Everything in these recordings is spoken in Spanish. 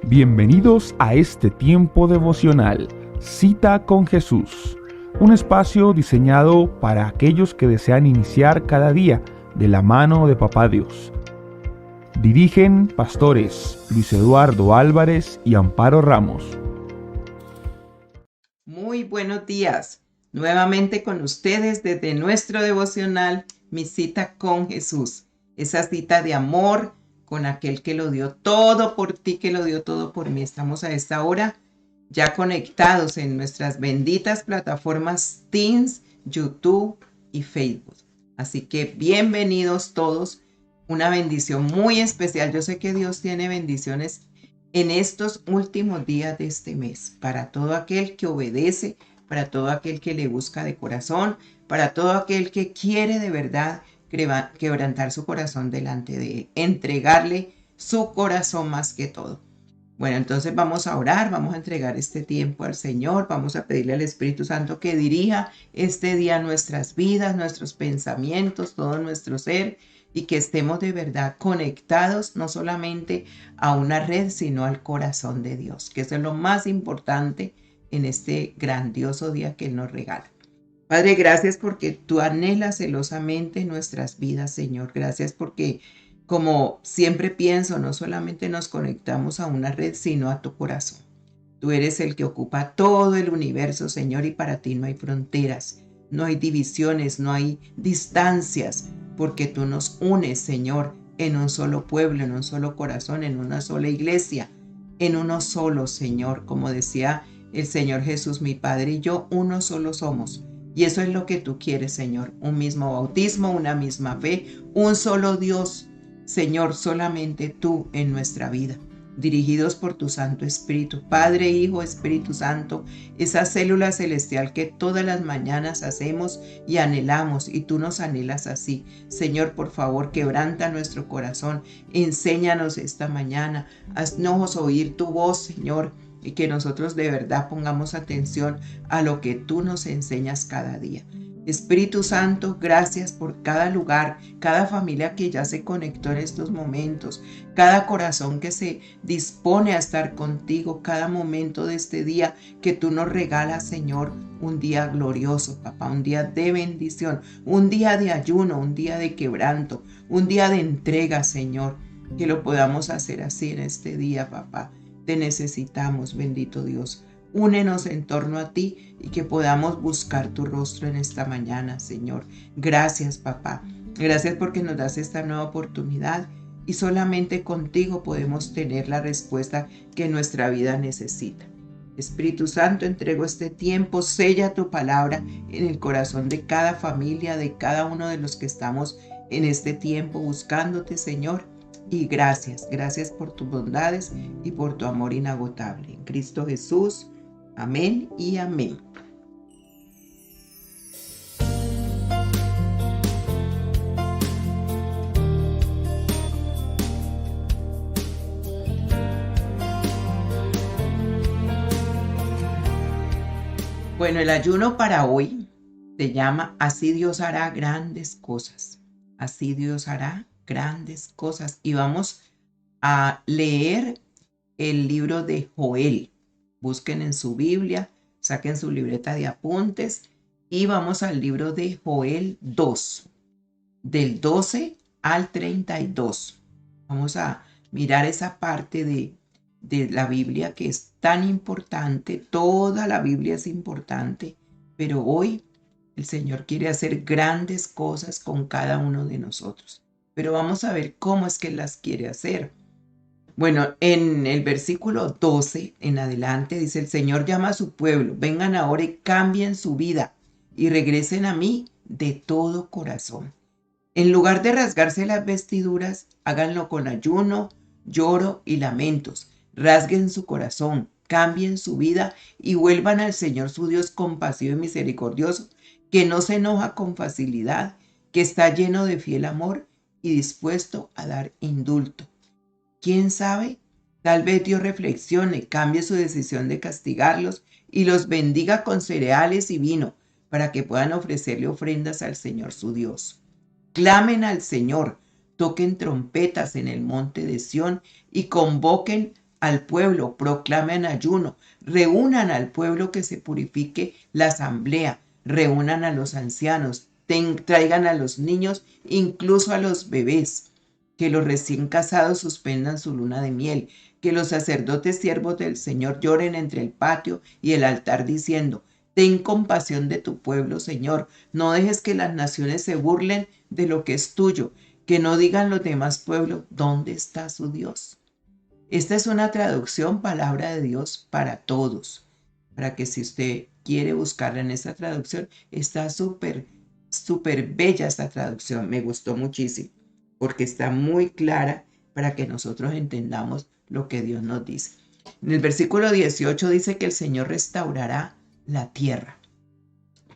Bienvenidos a este tiempo devocional, Cita con Jesús, un espacio diseñado para aquellos que desean iniciar cada día de la mano de Papá Dios. Dirigen pastores Luis Eduardo Álvarez y Amparo Ramos. Muy buenos días, nuevamente con ustedes desde nuestro devocional, Mi Cita con Jesús, esa cita de amor con aquel que lo dio todo por ti, que lo dio todo por mí. Estamos a esta hora ya conectados en nuestras benditas plataformas Teams, YouTube y Facebook. Así que bienvenidos todos, una bendición muy especial. Yo sé que Dios tiene bendiciones en estos últimos días de este mes, para todo aquel que obedece, para todo aquel que le busca de corazón, para todo aquel que quiere de verdad quebrantar su corazón delante de Él, entregarle su corazón más que todo. Bueno, entonces vamos a orar, vamos a entregar este tiempo al Señor, vamos a pedirle al Espíritu Santo que dirija este día nuestras vidas, nuestros pensamientos, todo nuestro ser, y que estemos de verdad conectados no solamente a una red, sino al corazón de Dios, que eso es lo más importante en este grandioso día que Él nos regala. Padre, gracias porque tú anhelas celosamente nuestras vidas, Señor. Gracias porque, como siempre pienso, no solamente nos conectamos a una red, sino a tu corazón. Tú eres el que ocupa todo el universo, Señor, y para ti no hay fronteras, no hay divisiones, no hay distancias, porque tú nos unes, Señor, en un solo pueblo, en un solo corazón, en una sola iglesia, en uno solo, Señor. Como decía el Señor Jesús, mi Padre y yo, uno solo somos. Y eso es lo que tú quieres, Señor. Un mismo bautismo, una misma fe, un solo Dios, Señor, solamente tú en nuestra vida, dirigidos por tu Santo Espíritu, Padre, Hijo, Espíritu Santo, esa célula celestial que todas las mañanas hacemos y anhelamos, y tú nos anhelas así. Señor, por favor, quebranta nuestro corazón, enséñanos esta mañana, haznos oír tu voz, Señor, y que nosotros de verdad pongamos atención a lo que tú nos enseñas cada día. Espíritu Santo, gracias por cada lugar, cada familia que ya se conectó en estos momentos, cada corazón que se dispone a estar contigo, cada momento de este día que tú nos regalas, Señor, un día glorioso, papá, un día de bendición, un día de ayuno, un día de quebranto, un día de entrega, Señor, que lo podamos hacer así en este día, papá. Te necesitamos, bendito Dios. Únenos en torno a ti y que podamos buscar tu rostro en esta mañana, Señor. Gracias, papá. Gracias porque nos das esta nueva oportunidad y solamente contigo podemos tener la respuesta que nuestra vida necesita. Espíritu Santo, entrego este tiempo, sella tu palabra en el corazón de cada familia, de cada uno de los que estamos en este tiempo buscándote, Señor. Y gracias por tus bondades y por tu amor inagotable. En Cristo Jesús, amén y amén. Bueno, el ayuno para hoy se llama Así Dios hará grandes cosas. Así Dios hará grandes cosas. Y vamos a leer el libro de Joel. Busquen en su Biblia, saquen su libreta de apuntes y vamos al libro de Joel 2, del 12 al 32. Vamos a mirar esa parte de la Biblia que es tan importante. Toda la Biblia es importante, pero hoy el Señor quiere hacer grandes cosas con cada uno de nosotros. Pero vamos a ver cómo es que las quiere hacer. Bueno, en el versículo 12 en adelante dice: el Señor llama a su pueblo, vengan ahora y cambien su vida y regresen a mí de todo corazón. En lugar de rasgarse las vestiduras, háganlo con ayuno, lloro y lamentos. Rasguen su corazón, cambien su vida y vuelvan al Señor su Dios compasivo y misericordioso, que no se enoja con facilidad, que está lleno de fiel amor y dispuesto a dar indulto. ¿Quién sabe? Tal vez Dios reflexione, cambie su decisión de castigarlos y los bendiga con cereales y vino para que puedan ofrecerle ofrendas al Señor su Dios. Clamen al Señor, toquen trompetas en el monte de Sión y convoquen al pueblo, proclamen ayuno, reúnan al pueblo que se purifique la asamblea, reúnan a los ancianos, traigan a los niños, incluso a los bebés, que los recién casados suspendan su luna de miel, que los sacerdotes siervos del Señor lloren entre el patio y el altar diciendo: ten compasión de tu pueblo, Señor, no dejes que las naciones se burlen de lo que es tuyo, que no digan los demás pueblos: ¿dónde está su Dios? Esta es una traducción, palabra de Dios para todos, para que si usted quiere buscarla en esta traducción, está súper bella esta traducción, me gustó muchísimo, porque está muy clara para que nosotros entendamos lo que Dios nos dice. En el versículo 18 dice que el Señor restaurará la tierra.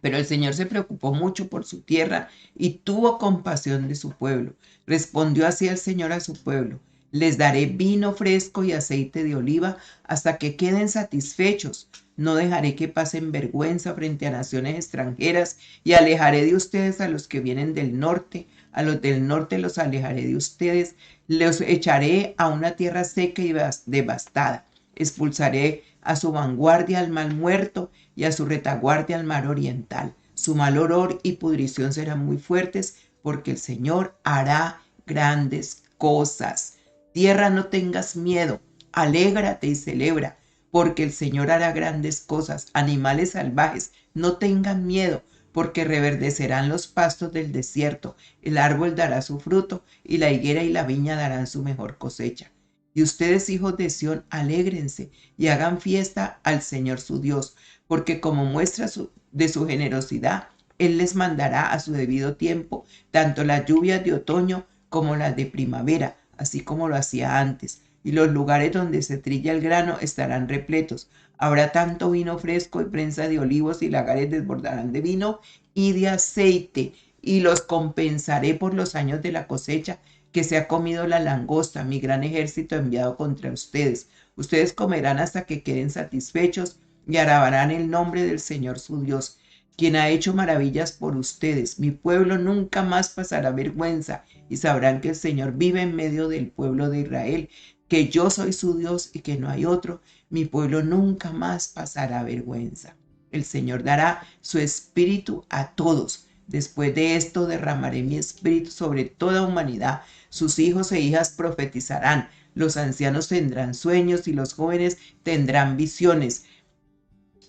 Pero el Señor se preocupó mucho por su tierra y tuvo compasión de su pueblo. Respondió así el Señor a su pueblo: les daré vino fresco y aceite de oliva hasta que queden satisfechos. No dejaré que pasen vergüenza frente a naciones extranjeras y alejaré de ustedes a los que vienen del norte. A los del norte los alejaré de ustedes. Los echaré a una tierra seca y devastada. Expulsaré a su vanguardia al mar muerto y a su retaguardia al mar oriental. Su mal olor y pudrición serán muy fuertes, porque el Señor hará grandes cosas. Tierra, no tengas miedo, alégrate y celebra, porque el Señor hará grandes cosas. Animales salvajes, no tengan miedo, porque reverdecerán los pastos del desierto. El árbol dará su fruto, y la higuera y la viña darán su mejor cosecha. Y ustedes, hijos de Sión, alégrense y hagan fiesta al Señor su Dios, porque como muestra de su generosidad, Él les mandará a su debido tiempo tanto las lluvias de otoño como las de primavera, así como lo hacía antes. Y los lugares donde se trilla el grano estarán repletos. Habrá tanto vino fresco y prensa de olivos, y lagares desbordarán de vino y de aceite. Y los compensaré por los años de la cosecha que se ha comido la langosta, mi gran ejército enviado contra ustedes. Ustedes comerán hasta que queden satisfechos y alabarán el nombre del Señor su Dios, quien ha hecho maravillas por ustedes. Mi pueblo nunca más pasará vergüenza, y sabrán que el Señor vive en medio del pueblo de Israel, que yo soy su Dios y que no hay otro. Mi pueblo nunca más pasará vergüenza. El Señor dará su espíritu a todos. Después de esto derramaré mi espíritu sobre toda humanidad. Sus hijos e hijas profetizarán, los ancianos tendrán sueños y los jóvenes tendrán visiones.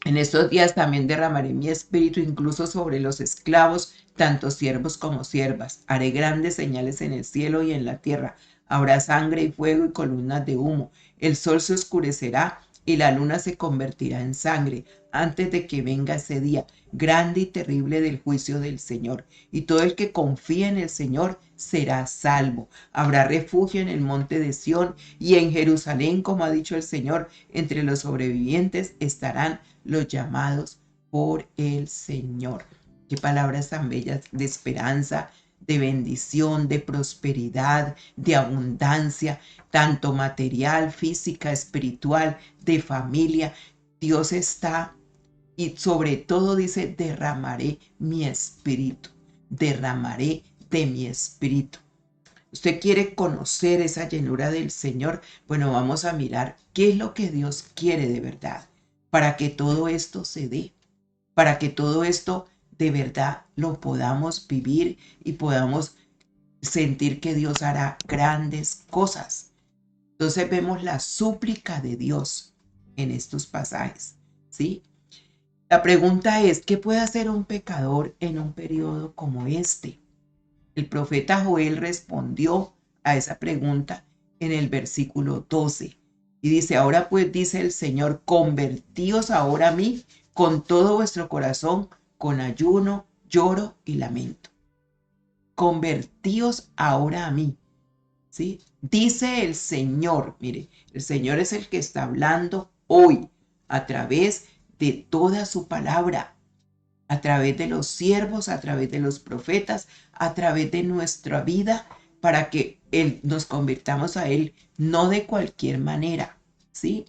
En estos días también derramaré mi espíritu incluso sobre los esclavos, tanto siervos como siervas. Haré grandes señales en el cielo y en la tierra. Habrá sangre y fuego y columnas de humo. El sol se oscurecerá y la luna se convertirá en sangre antes de que venga ese día grande y terrible del juicio del Señor. Y todo el que confía en el Señor será salvo. Habrá refugio en el monte de Sión y en Jerusalén, como ha dicho el Señor. Entre los sobrevivientes estarán los llamados por el Señor. Qué palabras tan bellas de esperanza, de bendición, de prosperidad, de abundancia, tanto material, física, espiritual, de familia. Dios está, y sobre todo dice: derramaré mi espíritu, derramaré de mi espíritu. ¿Usted quiere conocer esa llenura del Señor? Bueno, vamos a mirar qué es lo que Dios quiere de verdad, para que todo esto se dé, para que todo esto de verdad lo podamos vivir y podamos sentir que Dios hará grandes cosas. Entonces vemos la súplica de Dios en estos pasajes, ¿sí? La pregunta es: ¿qué puede hacer un pecador en un periodo como este? El profeta Joel respondió a esa pregunta en el versículo 12 y dice: ahora pues, dice el Señor, convertíos ahora a mí con todo vuestro corazón, con ayuno, lloro y lamento. Convertíos ahora a mí, ¿sí? Dice el Señor. Mire, el Señor es el que está hablando hoy a través de toda su palabra, a través de los siervos, a través de los profetas, a través de nuestra vida, para que nos convirtamos a Él, no de cualquier manera, ¿sí?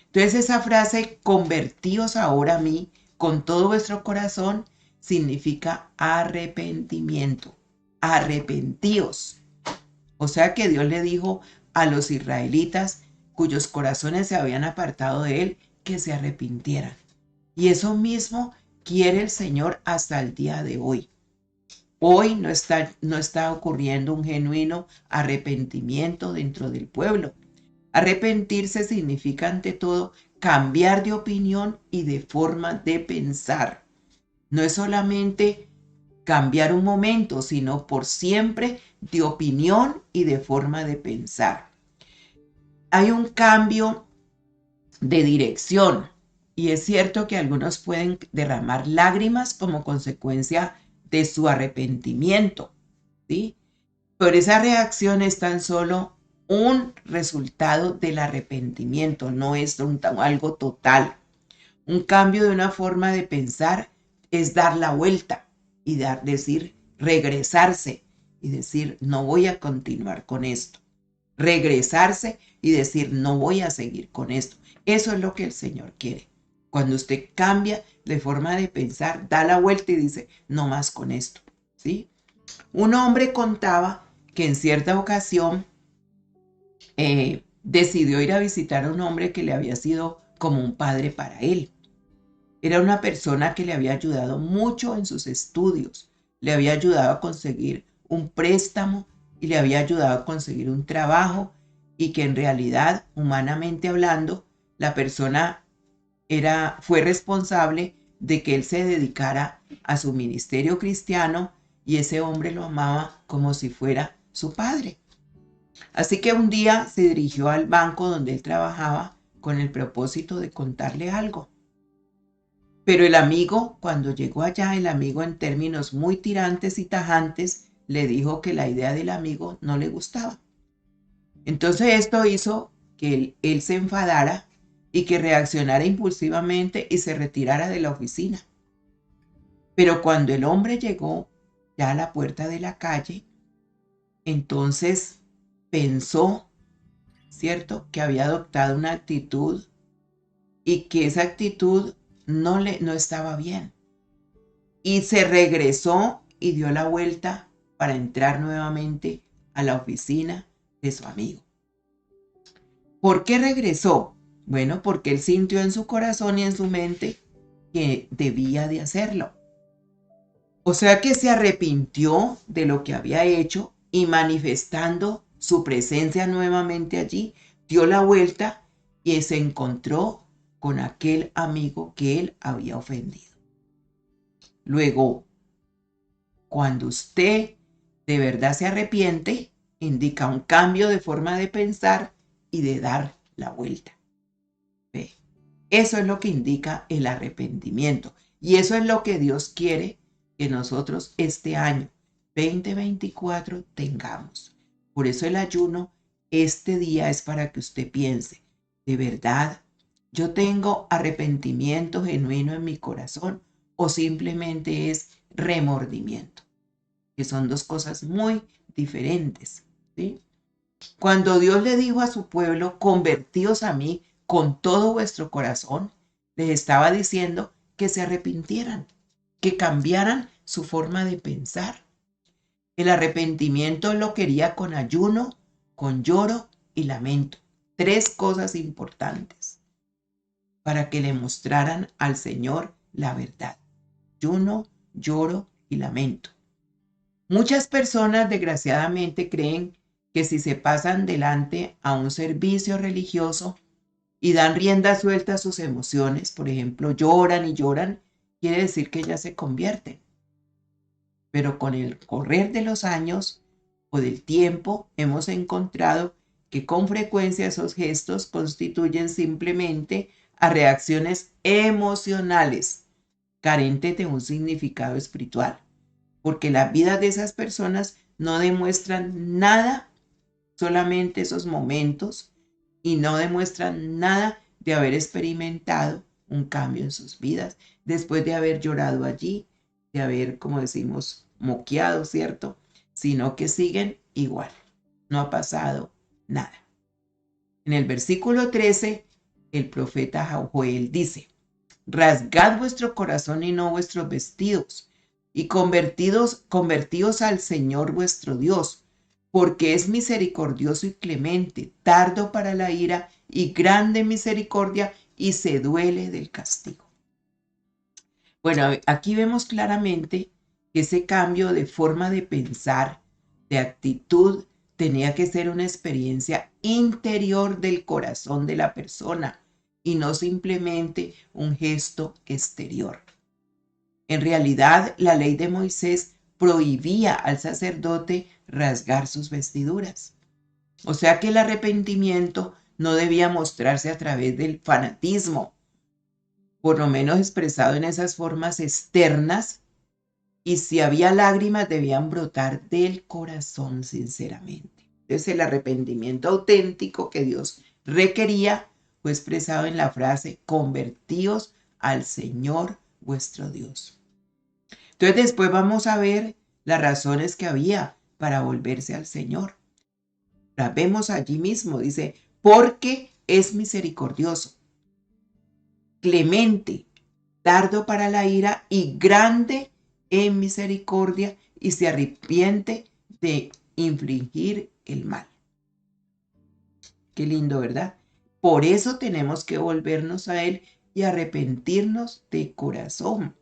Entonces esa frase, convertíos ahora a mí con todo vuestro corazón, significa arrepentimiento. Arrepentíos. O sea que Dios le dijo a los israelitas cuyos corazones se habían apartado de él, que se arrepintieran. Y eso mismo quiere el Señor hasta el día de hoy. Hoy no está ocurriendo un genuino arrepentimiento dentro del pueblo. Arrepentirse significa ante todo cambiar de opinión y de forma de pensar. No es solamente cambiar un momento, sino por siempre de opinión y de forma de pensar. Hay un cambio de dirección y es cierto que algunos pueden derramar lágrimas como consecuencia de su arrepentimiento, ¿sí? Pero esa reacción es tan solo un resultado del arrepentimiento, no es algo total. Un cambio de una forma de pensar es dar la vuelta y decir, regresarse y decir, no voy a continuar con esto. Regresarse y decir, no voy a seguir con esto. Eso es lo que el Señor quiere. Cuando usted cambia de forma de pensar, da la vuelta y dice, no más con esto, ¿sí? Un hombre contaba que en cierta ocasión decidió ir a visitar a un hombre que le había sido como un padre para él. Era una persona que le había ayudado mucho en sus estudios, le había ayudado a conseguir un préstamo y le había ayudado a conseguir un trabajo y que en realidad, humanamente hablando, la persona fue responsable de que él se dedicara a su ministerio cristiano y ese hombre lo amaba como si fuera su padre. Así que un día se dirigió al banco donde él trabajaba con el propósito de contarle algo. Pero el amigo, cuando llegó allá, el amigo en términos muy tirantes y tajantes, le dijo que la idea del amigo no le gustaba. Entonces esto hizo que él se enfadara y que reaccionara impulsivamente y se retirara de la oficina. Pero cuando el hombre llegó ya a la puerta de la calle, entonces pensó, ¿cierto?, que había adoptado una actitud y que esa actitud no estaba bien. Y se regresó y dio la vuelta para entrar nuevamente a la oficina de su amigo. ¿Por qué regresó? Bueno, porque él sintió en su corazón y en su mente que debía de hacerlo. O sea que se arrepintió de lo que había hecho y manifestando su presencia nuevamente allí, dio la vuelta y se encontró con aquel amigo que él había ofendido. Luego, cuando usted de verdad se arrepiente, indica un cambio de forma de pensar y de dar la vuelta. ¿Ve? Eso es lo que indica el arrepentimiento. Y eso es lo que Dios quiere que nosotros este año 2024 tengamos. Por eso el ayuno, este día es para que usted piense, de verdad, yo tengo arrepentimiento genuino en mi corazón o simplemente es remordimiento, que son dos cosas muy diferentes, ¿sí? Cuando Dios le dijo a su pueblo, convertíos a mí con todo vuestro corazón, les estaba diciendo que se arrepintieran, que cambiaran su forma de pensar. El arrepentimiento lo quería con ayuno, con lloro y lamento. 3 cosas importantes para que le mostraran al Señor la verdad. Ayuno, lloro y lamento. Muchas personas desgraciadamente creen que si se pasan delante a un servicio religioso y dan rienda suelta a sus emociones, por ejemplo, lloran y lloran, quiere decir que ya se convierten. Pero con el correr de los años o del tiempo hemos encontrado que con frecuencia esos gestos constituyen simplemente a reacciones emocionales carentes de un significado espiritual, porque las vidas de esas personas no demuestran nada, solamente esos momentos, y no demuestran nada de haber experimentado un cambio en sus vidas, después de haber llorado allí, de haber, como decimos, moqueado, ¿cierto? Sino que siguen igual, no ha pasado nada. En el versículo 13, el profeta Joel dice, rasgad vuestro corazón y no vuestros vestidos, y convertíos al Señor vuestro Dios, porque es misericordioso y clemente, tardo para la ira y grande en misericordia y se duele del castigo. Bueno, aquí vemos claramente que ese cambio de forma de pensar, de actitud, tenía que ser una experiencia interior del corazón de la persona y no simplemente un gesto exterior. En realidad, la ley de Moisés prohibía al sacerdote rasgar sus vestiduras. O sea que el arrepentimiento no debía mostrarse a través del fanatismo, por lo menos expresado en esas formas externas, y si había lágrimas debían brotar del corazón sinceramente. Entonces el arrepentimiento auténtico que Dios requería fue expresado en la frase: convertíos al Señor vuestro Dios. Entonces después vamos a ver las razones que había para volverse al Señor. Las vemos allí mismo, dice, porque es misericordioso, clemente, tardo para la ira y grande en misericordia, y se arrepiente de infligir el mal. Qué lindo, ¿verdad? Por eso tenemos que volvernos a Él y arrepentirnos de corazón.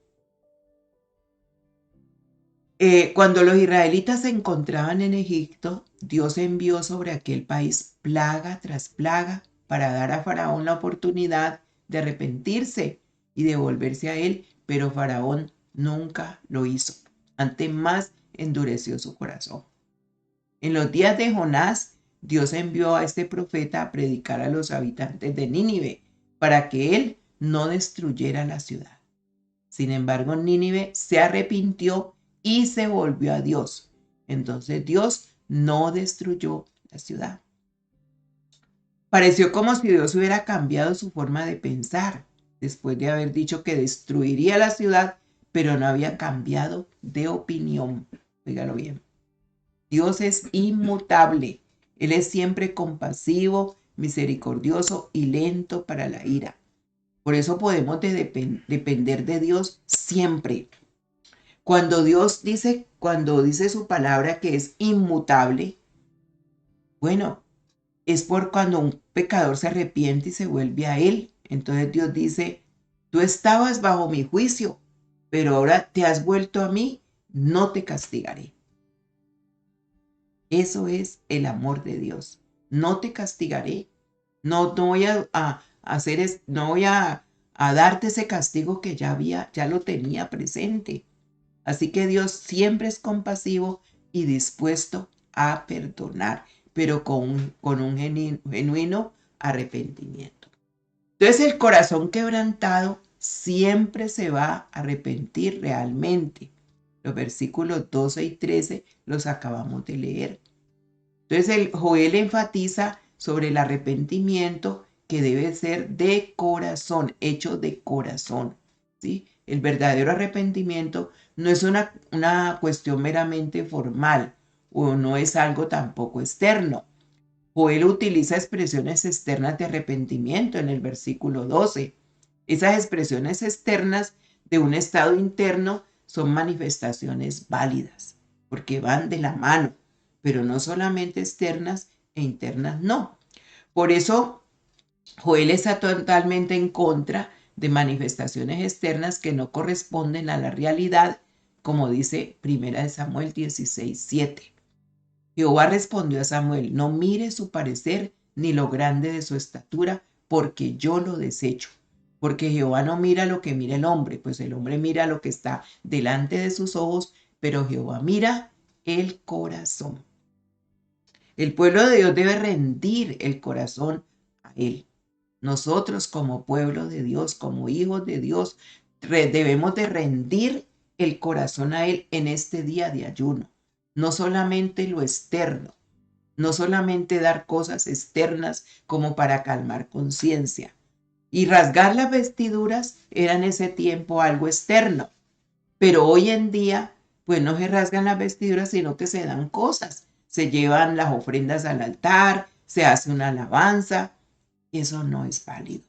Cuando los israelitas se encontraban en Egipto, Dios envió sobre aquel país plaga tras plaga para dar a Faraón la oportunidad de arrepentirse y de volverse a Él, pero Faraón nunca lo hizo. Antes más endureció su corazón. En los días de Jonás, Dios envió a este profeta a predicar a los habitantes de Nínive para que él no destruyera la ciudad. Sin embargo, Nínive se arrepintió y se volvió a Dios. Entonces Dios no destruyó la ciudad. Pareció como si Dios hubiera cambiado su forma de pensar después de haber dicho que destruiría la ciudad, pero no había cambiado de opinión. Óigalo bien. Dios es inmutable. Él es siempre compasivo, misericordioso y lento para la ira. Por eso podemos depender de Dios siempre. Cuando dice su palabra que es inmutable, bueno, es por cuando un pecador se arrepiente y se vuelve a Él. Entonces Dios dice: tú estabas bajo mi juicio, pero ahora te has vuelto a mí, no te castigaré. Eso es el amor de Dios. No te castigaré. No voy no voy a darte ese castigo que ya lo tenía presente. Así que Dios siempre es compasivo y dispuesto a perdonar, pero con un genuino arrepentimiento. Entonces el corazón quebrantado siempre se va a arrepentir realmente. Los versículos 12 y 13 los acabamos de leer. Entonces el Joel enfatiza sobre el arrepentimiento que debe ser de corazón, hecho de corazón, ¿sí? El verdadero arrepentimiento no es una cuestión meramente formal o no es algo tampoco externo. Joel utiliza expresiones externas de arrepentimiento en el versículo 12. Esas expresiones externas de un estado interno son manifestaciones válidas porque van de la mano, pero no solamente externas e internas, no. Por eso Joel está totalmente en contra de manifestaciones externas que no corresponden a la realidad, como dice 1 Samuel 16:7. Jehová respondió a Samuel: no mire su parecer ni lo grande de su estatura, porque yo lo desecho. Porque Jehová no mira lo que mira el hombre, pues el hombre mira lo que está delante de sus ojos, pero Jehová mira el corazón. El pueblo de Dios debe rendir el corazón a Él. Nosotros como pueblo de Dios, como hijos de Dios, debemos de rendir el corazón a Él en este día de ayuno. No solamente lo externo, no solamente dar cosas externas como para calmar conciencia. Y rasgar las vestiduras era en ese tiempo algo externo. Pero hoy en día, pues no se rasgan las vestiduras, sino que se dan cosas. Se llevan las ofrendas al altar, se hace una alabanza. Eso no es válido.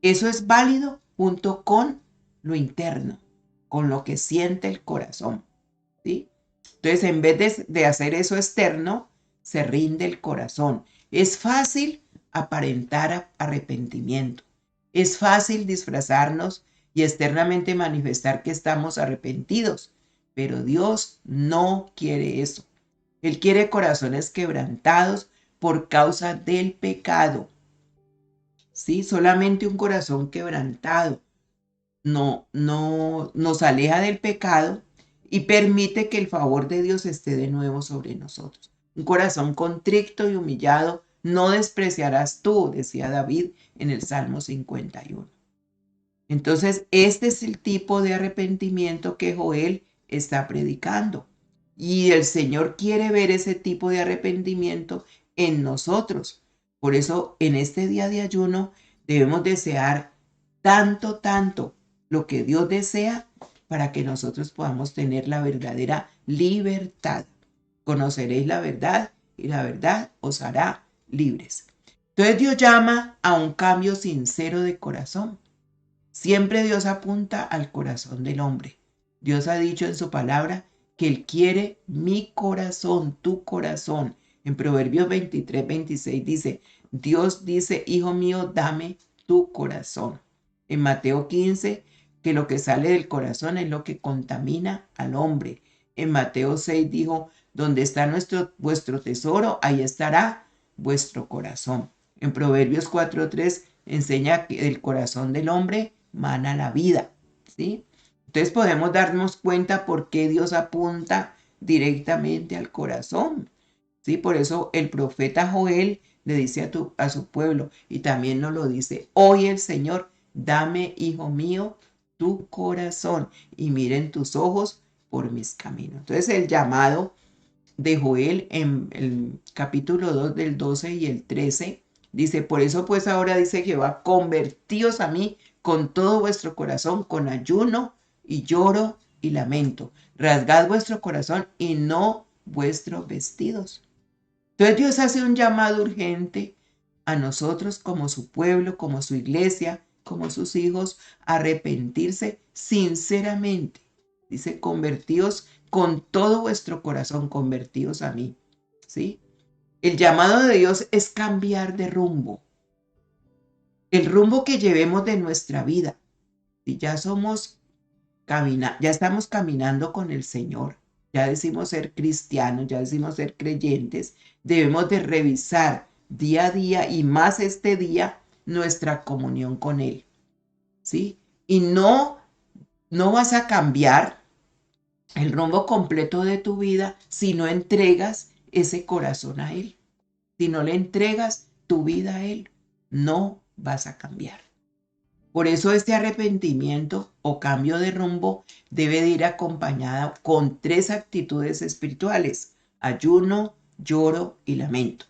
Eso es válido junto con lo interno, con lo que siente el corazón, ¿sí? Entonces, en vez de hacer eso externo, se rinde el corazón. Es fácil aparentar arrepentimiento. Es fácil disfrazarnos y externamente manifestar que estamos arrepentidos, pero Dios no quiere eso. Él quiere corazones quebrantados por causa del pecado. Sí, solamente un corazón quebrantado no nos aleja del pecado y permite que el favor de Dios esté de nuevo sobre nosotros. Un corazón contrito y humillado no despreciarás tú, decía David en el Salmo 51. Entonces, este es el tipo de arrepentimiento que Joel está predicando. Y el Señor quiere ver ese tipo de arrepentimiento en nosotros. Por eso, en este día de ayuno, debemos desear tanto lo que Dios desea para que nosotros podamos tener la verdadera libertad. Conoceréis la verdad y la verdad os hará libres. Entonces Dios llama a un cambio sincero de corazón. Siempre Dios apunta al corazón del hombre. Dios ha dicho en su palabra que Él quiere mi corazón, tu corazón. En Proverbios 23:26 dice, Dios dice, hijo mío, dame tu corazón. En Mateo 15, que lo que sale del corazón es lo que contamina al hombre. En Mateo 6 dijo, donde está vuestro tesoro, ahí estará vuestro corazón. En Proverbios 4:3 enseña que el corazón del hombre mana la vida, ¿sí? Entonces podemos darnos cuenta por qué Dios apunta directamente al corazón, ¿sí? Por eso el profeta Joel le dice a su pueblo, y también nos lo dice hoy el Señor, dame, hijo mío, tu corazón y miren tus ojos por mis caminos. Entonces el llamado de Joel en el capítulo 2 del 12 y el 13 dice, por eso pues ahora dice Jehová, convertíos a mí con todo vuestro corazón, con ayuno y lloro y lamento. Rasgad vuestro corazón y no vuestros vestidos. Entonces Dios hace un llamado urgente a nosotros como su pueblo, como su iglesia, como sus hijos, a arrepentirse sinceramente. Dice, convertíos con todo vuestro corazón, convertíos a mí. ¿Sí? El llamado de Dios es cambiar de rumbo. El rumbo que llevemos de nuestra vida. Si ya ya estamos caminando con el Señor, ya decimos ser cristianos, ya decimos ser creyentes, debemos de revisar día a día y más este día nuestra comunión con Él, ¿sí? Y no vas a cambiar el rumbo completo de tu vida si no entregas ese corazón a Él. Si no le entregas tu vida a Él, no vas a cambiar. Por eso este arrepentimiento o cambio de rumbo debe de ir acompañado con 3 actitudes espirituales: ayuno, lloro y lamento.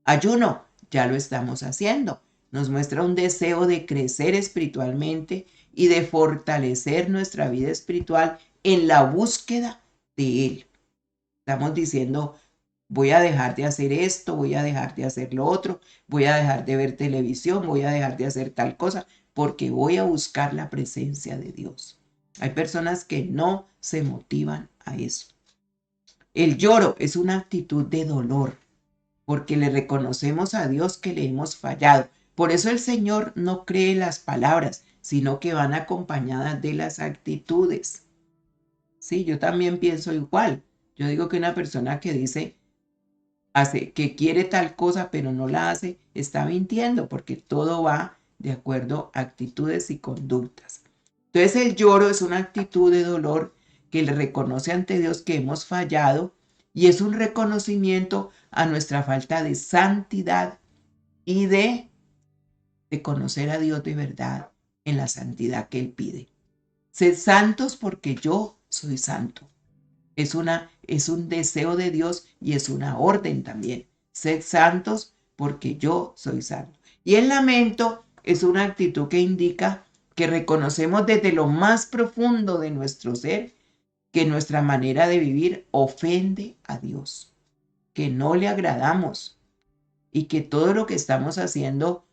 Ayuno, ya lo estamos haciendo. Nos muestra un deseo de crecer espiritualmente y de fortalecer nuestra vida espiritual en la búsqueda de Él. Estamos diciendo, voy a dejar de hacer esto, voy a dejar de hacer lo otro, voy a dejar de ver televisión, voy a dejar de hacer tal cosa, porque voy a buscar la presencia de Dios. Hay personas que no se motivan a eso. El lloro es una actitud de dolor, porque le reconocemos a Dios que le hemos fallado. Por eso el Señor no cree las palabras, sino que van acompañadas de las actitudes. Sí, yo también pienso igual. Yo digo que una persona que dice, que quiere tal cosa, pero no la hace, está mintiendo, porque todo va de acuerdo a actitudes y conductas. Entonces el lloro es una actitud de dolor que le reconoce ante Dios que hemos fallado y es un reconocimiento a nuestra falta de santidad y de conocer a Dios de verdad en la santidad que Él pide. Sed santos porque yo soy santo. Es un deseo de Dios y es una orden también. Sed santos porque yo soy santo. Y el lamento es una actitud que indica que reconocemos desde lo más profundo de nuestro ser que nuestra manera de vivir ofende a Dios, que no le agradamos y que todo lo que estamos haciendo,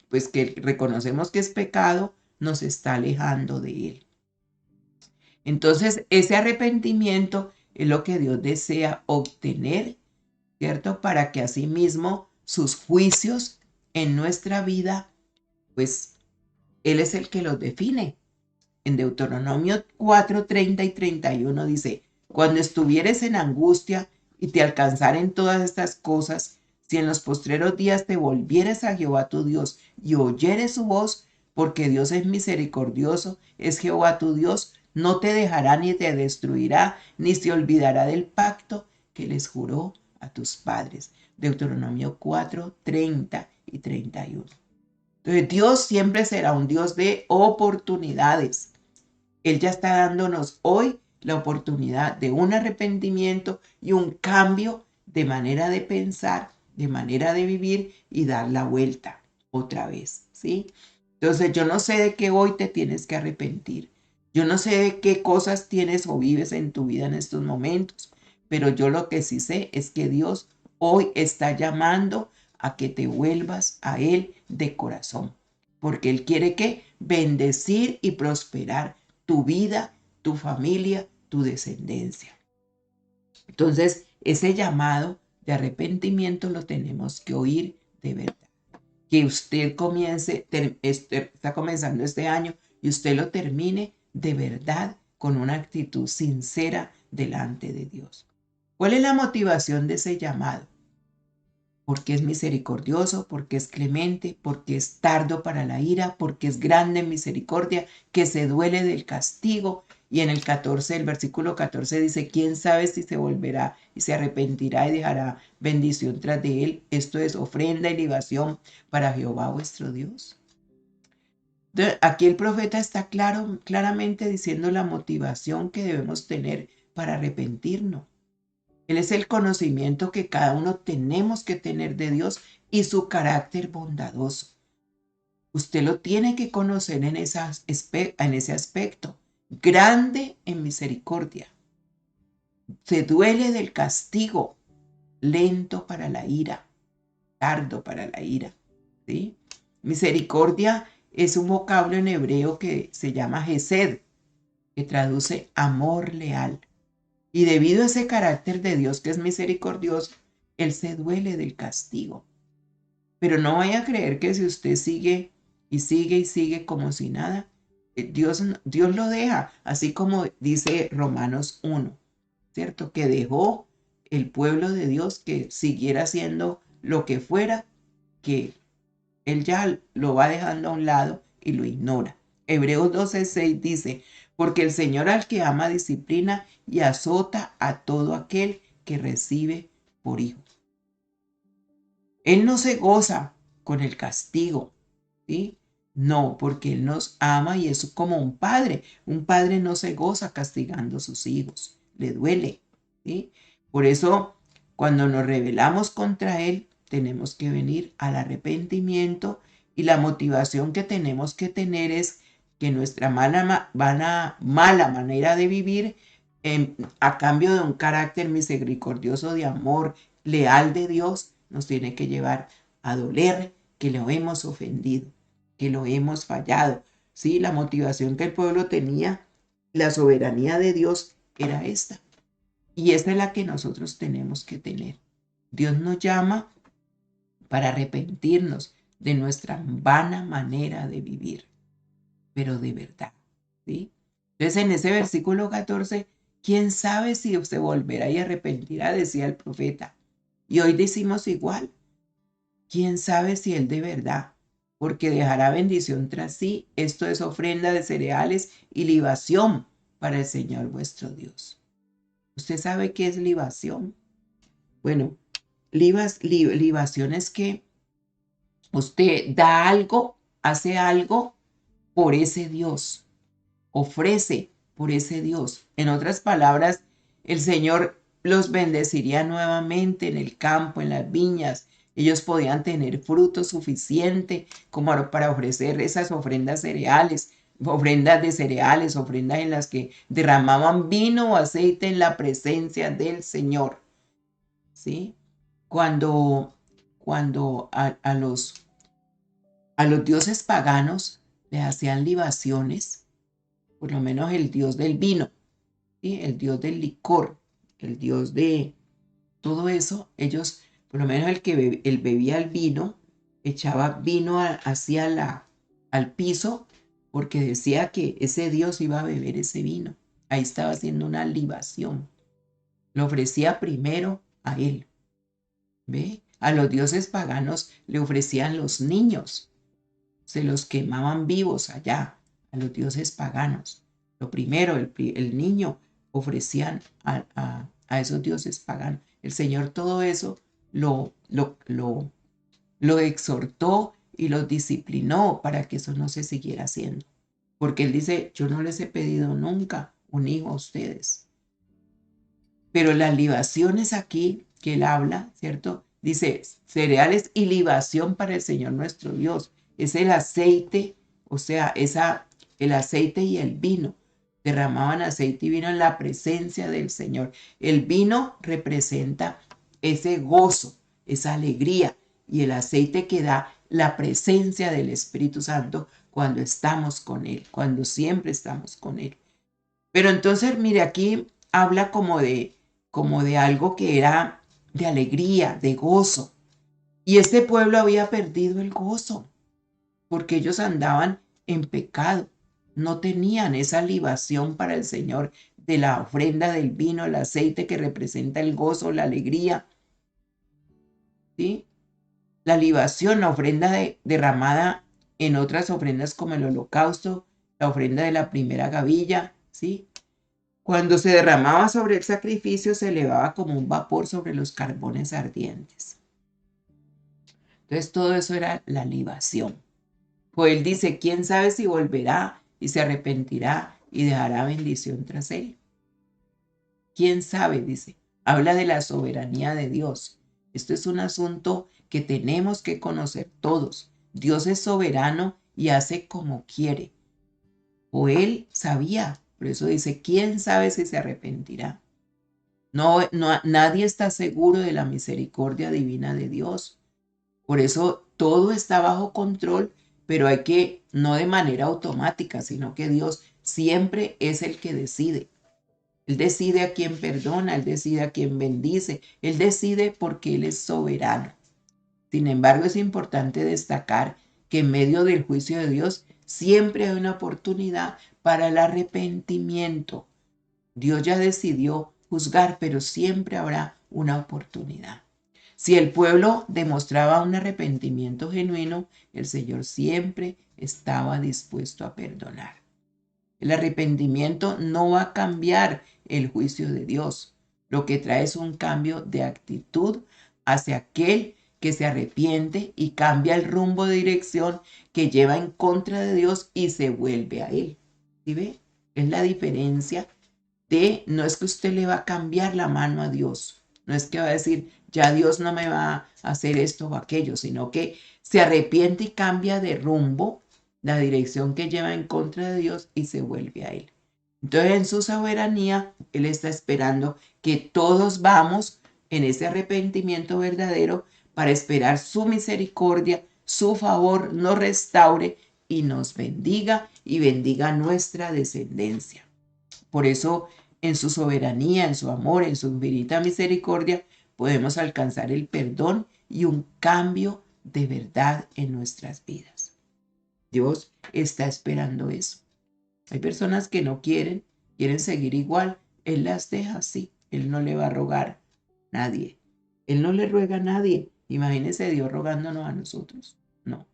pues que reconocemos que es pecado, nos está alejando de Él. Entonces, ese arrepentimiento es lo que Dios desea obtener, ¿cierto? Para que asimismo sus juicios en nuestra vida, pues Él es el que los define. En Deuteronomio 4, 30 y 31 dice, cuando estuvieres en angustia y te alcanzaren todas estas cosas, si en los postreros días te volvieres a Jehová tu Dios y oyeres su voz, porque Dios es misericordioso, es Jehová tu Dios, no te dejará ni te destruirá, ni se olvidará del pacto que les juró a tus padres. Deuteronomio 4, 30 y 31. Entonces Dios siempre será un Dios de oportunidades. Él ya está dándonos hoy la oportunidad de un arrepentimiento y un cambio de manera de pensar, de manera de vivir y dar la vuelta otra vez, ¿sí? Entonces yo no sé de qué hoy te tienes que arrepentir. Yo no sé de qué cosas tienes o vives en tu vida en estos momentos, pero yo lo que sí sé es que Dios hoy está llamando a que te vuelvas a Él de corazón, porque Él quiere que bendecir y prosperar tu vida, tu familia, tu descendencia. Entonces, ese llamado de arrepentimiento lo tenemos que oír de verdad. Que usted está comenzando este año y usted lo termine de verdad con una actitud sincera delante de Dios. ¿Cuál es la motivación de ese llamado? Porque es misericordioso, porque es clemente, porque es tardo para la ira, porque es grande en misericordia, que se duele del castigo. Y en el versículo 14 dice, ¿quién sabe si se volverá y se arrepentirá y dejará bendición tras de él? Esto es ofrenda y libación para Jehová vuestro Dios. Entonces, aquí el profeta está claramente diciendo la motivación que debemos tener para arrepentirnos. Él es el conocimiento que cada uno tenemos que tener de Dios y su carácter bondadoso. Usted lo tiene que conocer en ese aspecto. Grande en misericordia. Se duele del castigo. Lento para la ira. Tardo para la ira. ¿Sí? Misericordia es un vocablo en hebreo que se llama Hesed, que traduce amor leal. Y debido a ese carácter de Dios que es misericordioso, Él se duele del castigo. Pero no vaya a creer que si usted sigue y sigue y sigue como si nada, Dios lo deja, así como dice Romanos 1, ¿cierto? Que dejó el pueblo de Dios que siguiera haciendo lo que fuera, que Él ya lo va dejando a un lado y lo ignora. Hebreos 12:6 dice, porque el Señor al que ama disciplina y azota a todo aquel que recibe por hijo. Él no se goza con el castigo, ¿sí? No, porque Él nos ama y es como un padre. Un padre no se goza castigando a sus hijos, le duele, ¿sí? Por eso, cuando nos rebelamos contra Él, tenemos que venir al arrepentimiento y la motivación que tenemos que tener es que nuestra mala manera de vivir a cambio de un carácter misericordioso de amor, leal de Dios, nos tiene que llevar a doler que lo hemos ofendido, que lo hemos fallado. Sí, la motivación que el pueblo tenía, la soberanía de Dios era esta. Y esta es la que nosotros tenemos que tener. Dios nos llama para arrepentirnos de nuestra vana manera de vivir, pero de verdad, ¿sí? Entonces en ese versículo 14, ¿quién sabe si se volverá y arrepentirá? Decía el profeta. Y hoy decimos igual, ¿quién sabe si él de verdad? Porque dejará bendición tras sí, esto es ofrenda de cereales y libación para el Señor vuestro Dios. ¿Usted sabe qué es libación? Bueno, libación es que usted da algo, hace algo por ese Dios, ofrece por ese Dios. En otras palabras, el Señor los bendeciría nuevamente en el campo, en las viñas. Ellos podían tener fruto suficiente como para ofrecer esas ofrendas cereales, ofrendas de cereales, ofrendas en las que derramaban vino o aceite en la presencia del Señor. ¿Sí? Cuando a los dioses paganos le hacían libaciones, por lo menos el dios del vino, ¿sí? El dios del licor, el dios de todo eso, ellos, por lo menos el que bebía el vino, echaba vino hacia al piso porque decía que ese Dios iba a beber ese vino. Ahí estaba haciendo una libación. Lo ofrecía primero a él. ¿Ve? A los dioses paganos le ofrecían los niños. Se los quemaban vivos allá, a los dioses paganos. Lo primero, el niño, ofrecían a esos dioses paganos. El Señor todo eso lo exhortó y los disciplinó para que eso no se siguiera haciendo. Porque Él dice, yo no les he pedido nunca un hijo a ustedes. Pero las libaciones aquí que Él habla, ¿cierto? Dice, cereales y libación para el Señor nuestro Dios. Es el aceite, o sea, el aceite y el vino. Derramaban aceite y vino en la presencia del Señor. El vino representa ese gozo, esa alegría, y el aceite que da la presencia del Espíritu Santo cuando estamos con Él, cuando siempre estamos con Él. Pero entonces, mire, aquí habla como de algo que era de alegría, de gozo. Y este pueblo había perdido el gozo porque ellos andaban en pecado. No tenían esa libación para el Señor de la ofrenda del vino, el aceite que representa el gozo, la alegría. ¿Sí? La libación, la ofrenda derramada en otras ofrendas como el holocausto, la ofrenda de la primera gavilla, ¿sí? Cuando se derramaba sobre el sacrificio, se elevaba como un vapor sobre los carbones ardientes. Entonces todo eso era la libación. Joel dice, ¿quién sabe si volverá y se arrepentirá y dejará bendición tras él? ¿Quién sabe? Dice. Habla de la soberanía de Dios. Esto es un asunto que tenemos que conocer todos. Dios es soberano y hace como quiere. Joel sabía, por eso dice, ¿quién sabe si se arrepentirá? Nadie está seguro de la misericordia divina de Dios. Por eso todo está bajo control, pero hay que, no de manera automática, sino que Dios siempre es el que decide. Él decide a quién perdona, Él decide a quién bendice, Él decide porque Él es soberano. Sin embargo, es importante destacar que en medio del juicio de Dios siempre hay una oportunidad para el arrepentimiento. Dios ya decidió juzgar, pero siempre habrá una oportunidad. Si el pueblo demostraba un arrepentimiento genuino, el Señor siempre estaba dispuesto a perdonar. El arrepentimiento no va a cambiar el juicio de Dios. Lo que trae es un cambio de actitud hacia aquel que se arrepiente y cambia el rumbo de dirección que lleva en contra de Dios y se vuelve a Él. ¿Sí ve? Es la diferencia no es que usted le va a cambiar la mano a Dios, no es que va a decir, ya Dios no me va a hacer esto o aquello, sino que se arrepiente y cambia de rumbo la dirección que lleva en contra de Dios y se vuelve a Él. Entonces, en su soberanía, Él está esperando que todos vamos en ese arrepentimiento verdadero para esperar su misericordia, su favor nos restaure y nos bendiga y bendiga nuestra descendencia. Por eso, en su soberanía, en su amor, en su infinita misericordia, podemos alcanzar el perdón y un cambio de verdad en nuestras vidas. Dios está esperando eso. Hay personas que no quieren seguir igual. Él las deja así. Él no le va a rogar a nadie. Él no le ruega a nadie. Imagínese Dios rogándonos a nosotros. No.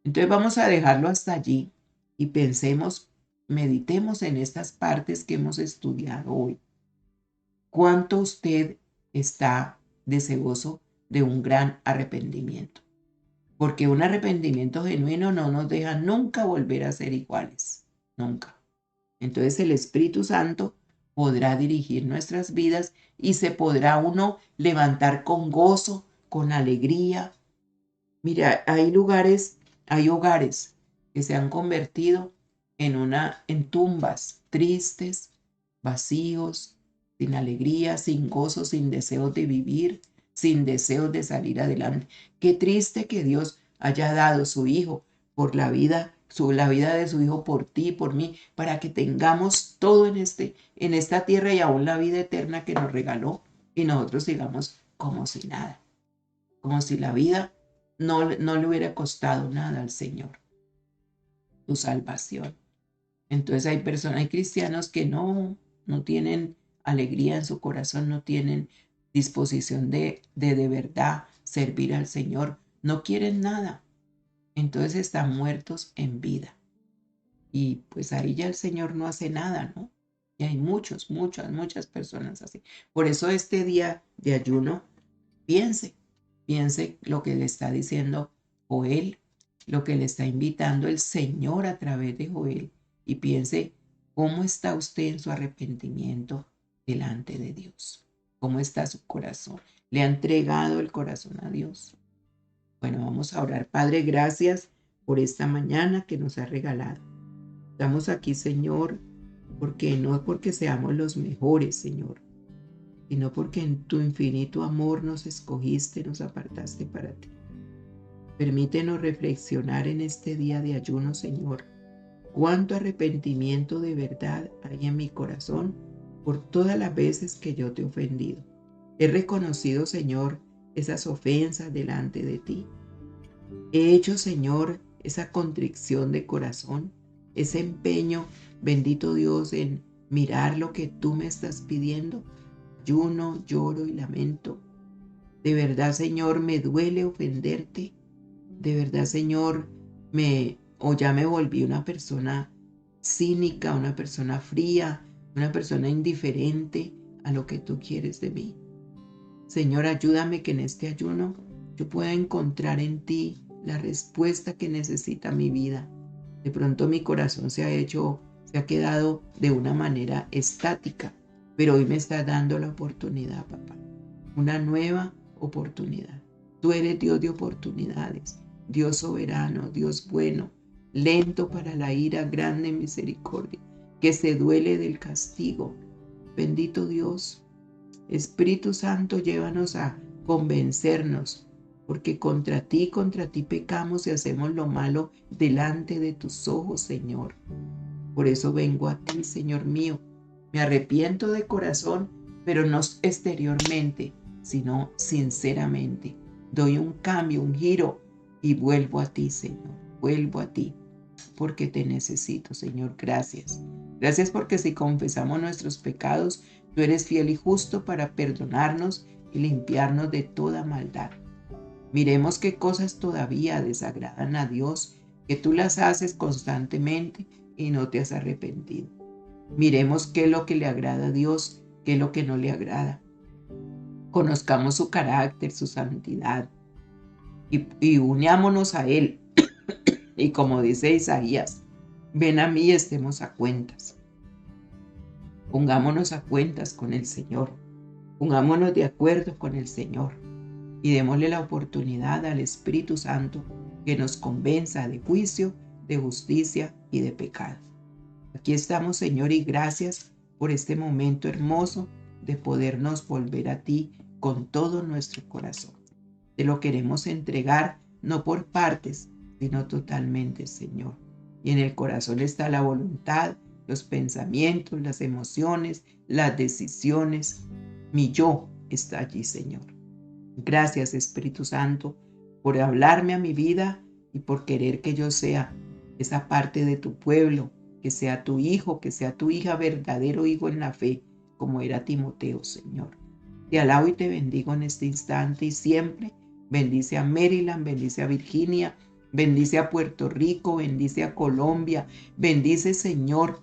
Entonces vamos a dejarlo hasta allí y pensemos, meditemos en estas partes que hemos estudiado hoy. ¿Cuánto usted está deseoso de un gran arrepentimiento? Porque un arrepentimiento genuino no nos deja nunca volver a ser iguales, nunca. Entonces el Espíritu Santo podrá dirigir nuestras vidas y se podrá uno levantar con gozo, con alegría. Mira, hay hogares que se han convertido en tumbas tristes, vacíos, sin alegría, sin gozo, sin deseos de vivir, sin deseos de salir adelante. Qué triste que Dios haya dado su Hijo por la vida de su Hijo por ti, por mí, para que tengamos todo en esta tierra y aún la vida eterna que nos regaló y nosotros sigamos como si nada, como si la vida no le hubiera costado nada al Señor tu salvación. Entonces hay cristianos que no tienen alegría en su corazón, no tienen disposición de verdad servir al Señor, no quieren nada. Entonces están muertos en vida. Y pues ahí ya el Señor no hace nada, ¿no? Y hay muchas personas así. Por eso este día de ayuno, piense lo que le está diciendo Joel, lo que le está invitando el Señor a través de Joel, y piense cómo está usted en su arrepentimiento delante de Dios. ¿Cómo está su corazón? ¿Le ha entregado el corazón a Dios? Bueno, vamos a orar. Padre, gracias por esta mañana que nos ha regalado. Estamos aquí, Señor, porque no es porque seamos los mejores, Señor, sino porque en tu infinito amor nos escogiste, nos apartaste para ti. Permítenos reflexionar en este día de ayuno, Señor, cuánto arrepentimiento de verdad hay en mi corazón por todas las veces que yo te he ofendido. He reconocido, Señor, esas ofensas delante de ti. He hecho, Señor, esa contrición de corazón, ese empeño, bendito Dios, en mirar lo que tú me estás pidiendo. Ayuno, lloro y lamento. De verdad, Señor, me duele ofenderte. De verdad, Señor, ya me volví una persona cínica, una persona fría, una persona indiferente a lo que tú quieres de mí. Señor, ayúdame que en este ayuno yo pueda encontrar en ti la respuesta que necesita mi vida. De pronto mi corazón se ha quedado de una manera estática, pero hoy me estás dando la oportunidad, papá, una nueva oportunidad. Tú eres Dios de oportunidades, Dios soberano, Dios bueno, lento para la ira, grande en misericordia, que se duele del castigo. Bendito Dios, Espíritu Santo, llévanos a convencernos, porque contra ti pecamos y hacemos lo malo delante de tus ojos, Señor. Por eso vengo a ti, Señor mío. Me arrepiento de corazón, pero no exteriormente, sino sinceramente. Doy un cambio, un giro y vuelvo a ti, Señor. Vuelvo a ti, porque te necesito, Señor. Gracias. Gracias porque si confesamos nuestros pecados, tú eres fiel y justo para perdonarnos y limpiarnos de toda maldad. Miremos qué cosas todavía desagradan a Dios, que tú las haces constantemente y no te has arrepentido. Miremos qué es lo que le agrada a Dios, qué es lo que no le agrada. Conozcamos su carácter, su santidad y unámonos a Él. Y como dice Isaías, ven a mí y estemos a cuentas. Pongámonos a cuentas con el Señor. Pongámonos de acuerdo con el Señor. Y démosle la oportunidad al Espíritu Santo que nos convenza de juicio, de justicia y de pecado. Aquí estamos, Señor, y gracias por este momento hermoso de podernos volver a ti con todo nuestro corazón. Te lo queremos entregar, no por partes, sino totalmente, Señor. Y en el corazón está la voluntad, los pensamientos, las emociones, las decisiones. Mi yo está allí, Señor. Gracias, Espíritu Santo, por hablarme a mi vida y por querer que yo sea esa parte de tu pueblo, que sea tu hijo, que sea tu hija, verdadero hijo en la fe, como era Timoteo, Señor. Te alabo y te bendigo en este instante y siempre. Bendice a Maryland, bendice a Virginia, bendice a Puerto Rico, bendice a Colombia, bendice, Señor,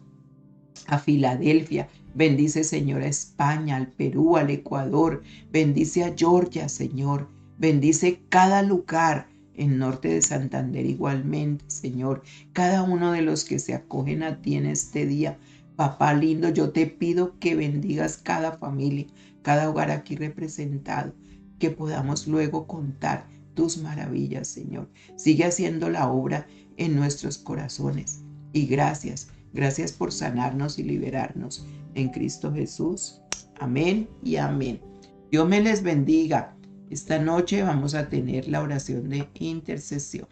a Filadelfia, bendice, Señor, a España, al Perú, al Ecuador, bendice a Georgia, Señor, bendice cada lugar en norte de Santander igualmente, Señor, cada uno de los que se acogen a ti en este día. Papá lindo, yo te pido que bendigas cada familia, cada hogar aquí representado, que podamos luego contar tus maravillas, Señor. Sigue haciendo la obra en nuestros corazones. Y gracias por sanarnos y liberarnos en Cristo Jesús. Amén y amén. Dios me les bendiga. Esta noche vamos a tener la oración de intercesión.